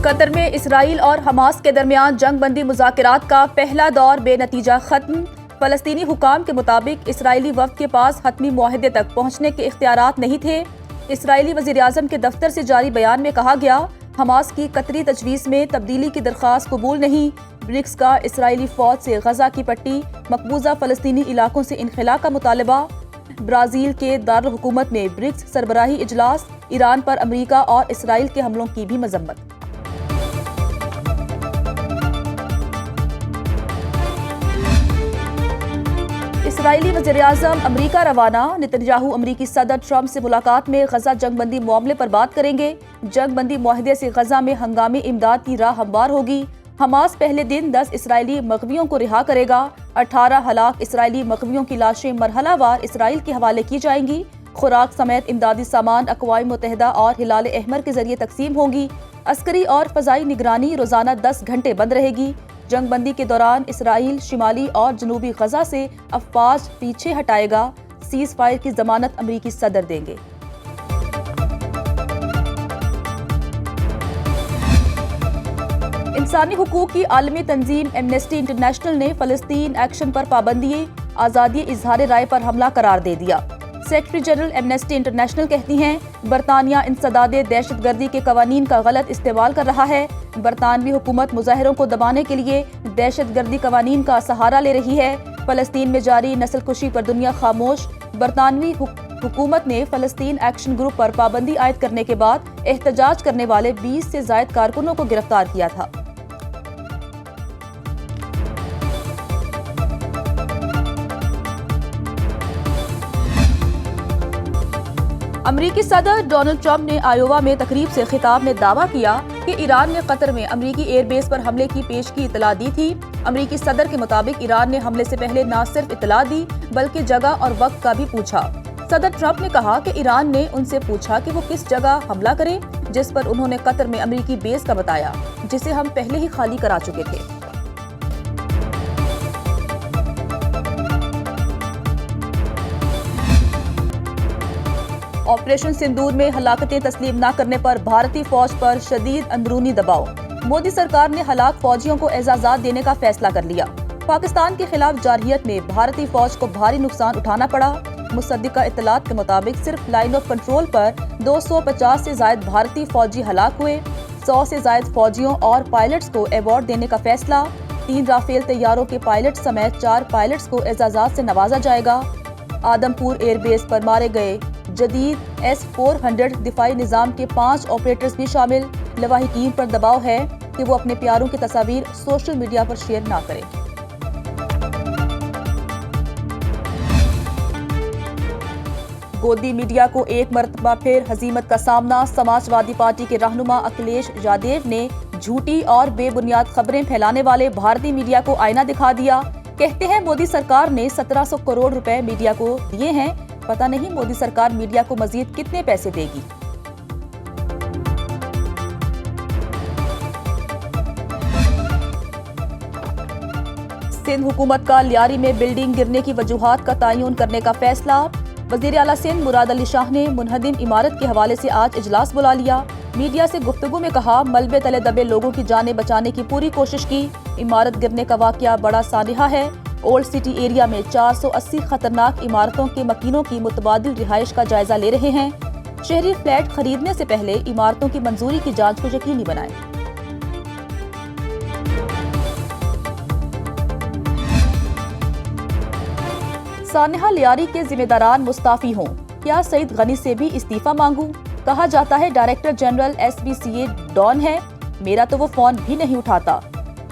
قطر میں اسرائیل اور حماس کے درمیان جنگ بندی مذاکرات کا پہلا دور بے نتیجہ ختم۔ فلسطینی حکام کے مطابق اسرائیلی وفد کے پاس حتمی معاہدے تک پہنچنے کے اختیارات نہیں تھے۔ اسرائیلی وزیراعظم کے دفتر سے جاری بیان میں کہا گیا، حماس کی قطری تجویز میں تبدیلی کی درخواست قبول نہیں۔ برکس کا اسرائیلی فوج سے غزہ کی پٹی مقبوضہ فلسطینی علاقوں سے انخلاء کا مطالبہ۔ برازیل کے دارالحکومت میں برکس سربراہی اجلاس، ایران پر امریکہ اور اسرائیل کے حملوں کی بھی مذمت۔ اسرائیلی وزیراعظم امریکہ روانہ، نتنیاہو امریکی صدر ٹرمپ سے ملاقات میں غزہ جنگ بندی معاملے پر بات کریں گے۔ جنگ بندی معاہدے سے غزہ میں ہنگامی امداد کی راہ ہموار ہوگی۔ حماس پہلے دن 10 اسرائیلی مغویوں کو رہا کرے گا۔ 18 ہلاک اسرائیلی مغویوں کی لاشیں مرحلہ وار اسرائیل کے حوالے کی جائیں گی۔ خوراک سمیت امدادی سامان اقوام متحدہ اور ہلال احمر کے ذریعے تقسیم ہوگی۔ عسکری اور فضائی نگرانی روزانہ 10 گھنٹے بند رہے گی۔ جنگ بندی کے دوران اسرائیل شمالی اور جنوبی غزہ سے افواج پیچھے ہٹائے گا۔ سیز فائر کی ضمانت امریکی صدر دیں گے۔ انسانی حقوق کی عالمی تنظیم ایمنسٹی انٹرنیشنل نے فلسطین ایکشن پر پابندی آزادی اظہار رائے پر حملہ قرار دے دیا۔ سیکرٹری جنرل ایمنسٹی انٹرنیشنل کہتی ہیں، برطانیہ انسداد دہشت گردی کے قوانین کا غلط استعمال کر رہا ہے۔ برطانوی حکومت مظاہروں کو دبانے کے لیے دہشت گردی قوانین کا سہارا لے رہی ہے۔ فلسطین میں جاری نسل کشی پر دنیا خاموش۔ برطانوی حکومت نے فلسطین ایکشن گروپ پر پابندی عائد کرنے کے بعد احتجاج کرنے والے 20 سے زائد کارکنوں کو گرفتار کیا تھا۔ امریکی صدر ڈونلڈ ٹرمپ نے آئیووا میں تقریب سے خطاب میں دعویٰ کیا کہ ایران نے قطر میں امریکی ایئر بیس پر حملے کی پیشگی اطلاع دی تھی۔ امریکی صدر کے مطابق ایران نے حملے سے پہلے نہ صرف اطلاع دی بلکہ جگہ اور وقت کا بھی پوچھا۔ صدر ٹرمپ نے کہا کہ ایران نے ان سے پوچھا کہ وہ کس جگہ حملہ کریں، جس پر انہوں نے قطر میں امریکی بیس کا بتایا، جسے ہم پہلے ہی خالی کرا چکے تھے۔ آپریشن سندور میں ہلاکتیں تسلیم نہ کرنے پر بھارتی فوج پر شدید اندرونی دباؤ۔ مودی سرکار نے ہلاک فوجیوں کو اعزازات دینے کا فیصلہ کر لیا۔ پاکستان کے خلاف جارحیت میں بھارتی فوج کو بھاری نقصان اٹھانا پڑا۔ مصدقہ اطلاعات کے مطابق صرف لائن آف کنٹرول پر 250 سے زائد بھارتی فوجی ہلاک ہوئے۔ 100 سے زائد فوجیوں اور پائلٹس کو ایوارڈ دینے کا فیصلہ۔ 3 رافیل طیاروں کے پائلٹ سمیت 4 پائلٹس کو اعزازات سے نوازا جائے گا۔ آدم پور ایئر بیس پر مارے گئے جدید S-400 دفاعی نظام کے 5 آپریٹرز بھی شامل۔ لواحقین پر دباؤ ہے کہ وہ اپنے پیاروں کی تصاویر سوشل میڈیا پر شیئر نہ کریں۔ گودی میڈیا کو ایک مرتبہ پھر ہزیمت کا سامنا۔ سماج وادی پارٹی کے رہنما اکھلیش یادیو نے جھوٹی اور بے بنیاد خبریں پھیلانے والے بھارتی میڈیا کو آئینہ دکھا دیا۔ کہتے ہیں مودی سرکار نے 1700 کروڑ روپے میڈیا کو دیے ہیں، پتہ نہیں مودی سرکار میڈیا کو مزید کتنے پیسے دے گی۔ سندھ حکومت کا لیاری میں بلڈنگ گرنے کی وجوہات کا تعین کرنے کا فیصلہ۔ وزیر اعلیٰ سندھ مراد علی شاہ نے منہدم عمارت کے حوالے سے آج اجلاس بلا لیا۔ میڈیا سے گفتگو میں کہا، ملبے تلے دبے لوگوں کی جانیں بچانے کی پوری کوشش کی۔ عمارت گرنے کا واقعہ بڑا سانحہ ہے۔ اولڈ سٹی ایریا میں 480 خطرناک عمارتوں کے مکینوں کی متبادل رہائش کا جائزہ لے رہے ہیں۔ شہری فلیٹ خریدنے سے پہلے عمارتوں کی منظوری کی جانچ کو یقینی بنائیں۔ سانحہ لیاری کے ذمہ داران مستعفی ہوں، کیا سعید غنی سے بھی استعفیٰ مانگوں؟ کہا جاتا ہے ڈائریکٹر جنرل SPCA ڈان ہے، میرا تو وہ فون بھی نہیں اٹھاتا۔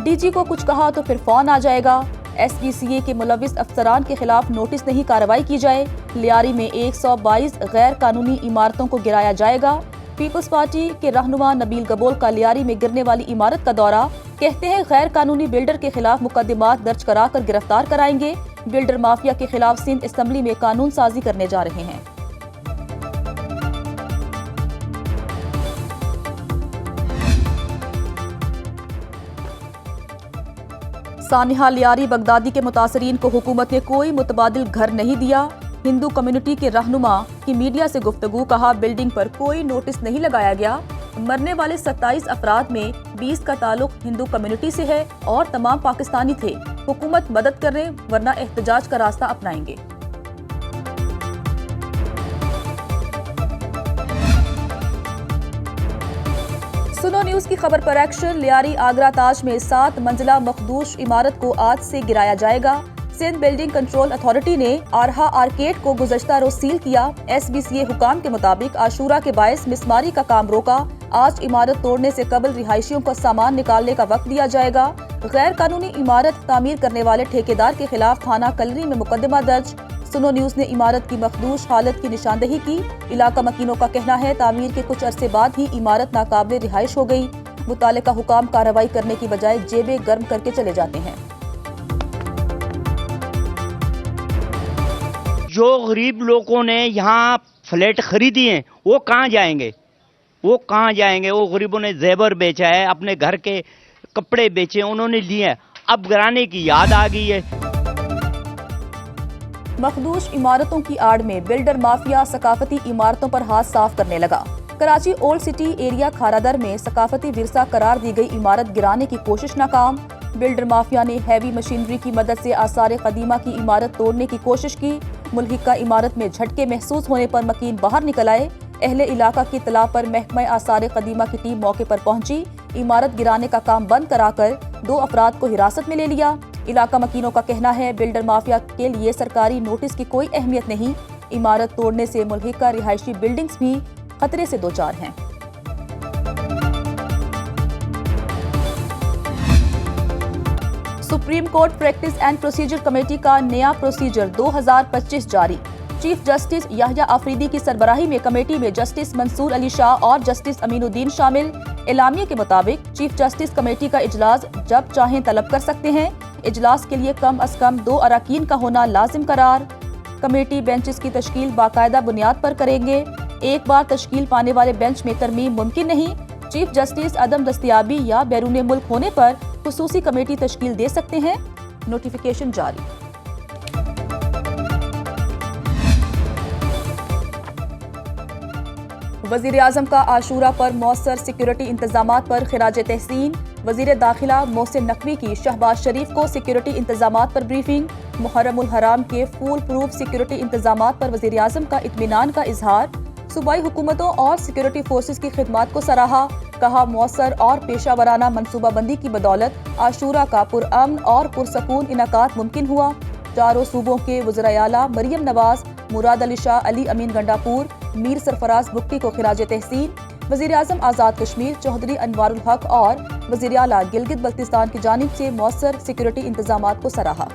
DG کو کچھ کہا تو پھر فون آ جائے گا۔ SPCA کے ملوث افسران کے خلاف نوٹس نہیں کارروائی کی جائے۔ لیاری میں 122 غیر قانونی عمارتوں کو گرایا جائے گا۔ پیپلز پارٹی کے رہنما نبیل گبول کا لیاری میں گرنے والی عمارت کا دورہ، کہتے ہیں غیر قانونی بلڈر کے خلاف مقدمات درج کرا کر گرفتار کرائیں گے۔ بلڈر مافیا کے خلاف سندھ اسمبلی میں قانون سازی کرنے جا رہے ہیں۔ سانحہ لیاری بغدادی کے متاثرین کو حکومت نے کوئی متبادل گھر نہیں دیا۔ ہندو کمیونٹی کے رہنما کی میڈیا سے گفتگو، کہا بلڈنگ پر کوئی نوٹس نہیں لگایا گیا۔ مرنے والے 27 افراد میں 20 کا تعلق ہندو کمیونٹی سے ہے اور تمام پاکستانی تھے۔ حکومت مدد کرے ورنہ احتجاج کا راستہ اپنائیں گے۔ سنو نیوز کی خبر پر ایکشن۔ لیاری آگرہ تاج میں 7 منزلہ مخدوش عمارت کو آج سے گرایا جائے گا۔ سندھ بلڈنگ کنٹرول اتھارٹی نے آرہا آرکیڈ کو گزشتہ روز سیل کیا۔ ایس بی سی اے حکام کے مطابق عاشورہ کے باعث مسماری کا کام روکا۔ آج عمارت توڑنے سے قبل رہائشیوں کو سامان نکالنے کا وقت دیا جائے گا۔ غیر قانونی عمارت تعمیر کرنے والے ٹھیکیدار کے خلاف تھانہ کلری میں مقدمہ درج۔ سنو نیوز نے عمارت کی مخدوش حالت کی نشاندہی کی۔ علاقہ مکینوں کا کہنا ہے تعمیر کے کچھ عرصے بعد ہی عمارت ناقابل رہائش ہو گئی۔ متعلقہ حکام کارروائی کرنے کی بجائے جیبیں گرم کر کے چلے جاتے ہیں۔ جو غریب لوگوں نے یہاں فلیٹ خریدی ہیں وہ کہاں جائیں گے؟ وہ غریبوں نے زیور بیچا ہے، اپنے گھر کے کپڑے بیچے انہوں نے لیے، اب گرانے کی یاد آ گئی ہے۔ مخدوش عمارتوں کی آڑ میں بلڈر مافیا ثقافتی عمارتوں پر ہاتھ صاف کرنے لگا۔ Karachi old city area Kharadar میں ثقافتی ورثہ قرار دی گئی عمارت گرانے کی کوشش ناکام۔ بلڈر مافیا نے ہیوی مشینری کی مدد سے آثار قدیمہ کی عمارت توڑنے کی کوشش کی۔ ملحقہ عمارت میں جھٹکے محسوس ہونے پر مکین باہر نکل آئے۔ اہل علاقہ کی اطلاع پر محکمہ آثار قدیمہ کی ٹیم موقع پر پہنچی۔ عمارت گرانے کا کام بند کرا کر 2 افراد کو حراست میں لے لیا۔ علاقہ مکینوں کا کہنا ہے بلڈر مافیا کے لیے سرکاری نوٹس کی کوئی اہمیت نہیں۔ عمارت توڑنے سے ملحقہ رہائشی بلڈنگز بھی خطرے سے دوچار ہیں۔ Supreme court practice and procedure committee کا نیا پروسیجر 2025 جاری۔ چیف جسٹس یحییٰ آفریدی کی سربراہی میں کمیٹی میں جسٹس منصور علی شاہ اور جسٹس امین الدین شامل۔ اعلامیے کے مطابق چیف جسٹس کمیٹی کا اجلاس جب چاہیں طلب کر سکتے ہیں۔ اجلاس کے لیے کم از کم 2 اراکین کا ہونا لازم قرار۔ کمیٹی بینچز کی تشکیل باقاعدہ بنیاد پر کریں گے۔ ایک بار تشکیل پانے والے بینچ میں ترمیم ممکن نہیں۔ چیف جسٹس عدم دستیابی یا بیرون ملک ہونے پر خصوصی کمیٹی تشکیل دے سکتے ہیں۔ نوٹیفیکیشن جاری۔ وزیر اعظم کا عاشورہ پر مؤثر سیکیورٹی انتظامات پر خراج تحسین۔ وزیر داخلہ محسن نقوی کی شہباز شریف کو سیکیورٹی انتظامات پر بریفنگ۔ محرم الحرام کے فول پروف سیکیورٹی انتظامات پر وزیر اعظم کا اطمینان کا اظہار۔ صوبائی حکومتوں اور سیکیورٹی فورسز کی خدمات کو سراہا۔ کہا مؤثر اور پیشہ ورانہ منصوبہ بندی کی بدولت عاشورہ کا پرامن اور پرسکون انعقاد ممکن ہوا۔ چاروں صوبوں کے وزراء اعلیٰ مریم نواز، مراد علی شاہ، علی امین گنڈاپور، میر سرفراز بگٹی کو خراج تحسین۔ وزیر اعظم آزاد کشمیر چوہدری انوار الحق اور وزیر اعلیٰ گلگت بلتستان کی جانب سے مؤثر سیکیورٹی انتظامات کو سراہا۔